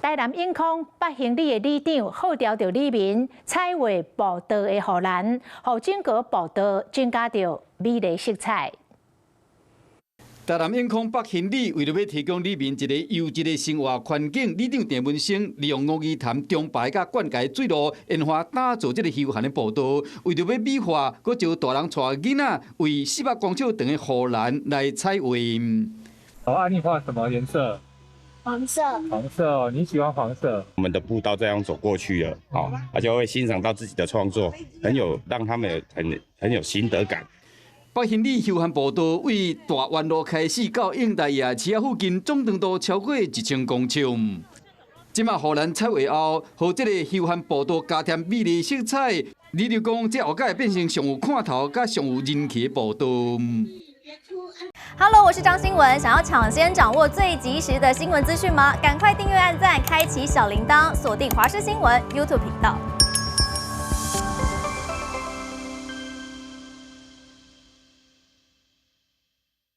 台南永康北行里的里长号召着里民彩绘步道的护栏，让整个步道增加着美丽色彩。 台南永康北行里为了要提供里民一个优质的生活环境，里长郑文生利用吴义潭中排甲灌溉水路，研发打造这个休闲的步道。为了要美化，佫招大人带囡仔为400公尺长的护栏来彩绘。好，你画什么颜色？黄色。黄色哦，你喜欢黄色？我们的步道这样走过去了，好，而且会欣赏到自己的创作，让他们很有心得感。 北行里休闲步道为大湾路开始到永大夜市附近，总长度超过1000公尺。即马护栏彩绘后，和这个休闲步道加添美丽色彩，你就讲这后盖变成上有看头、甲上有人气的步道。Hello， 我是张新文。想要抢先掌握最及时的新闻资讯吗？赶快订阅、按赞、开启小铃铛，锁定华视新闻 YouTube 频道。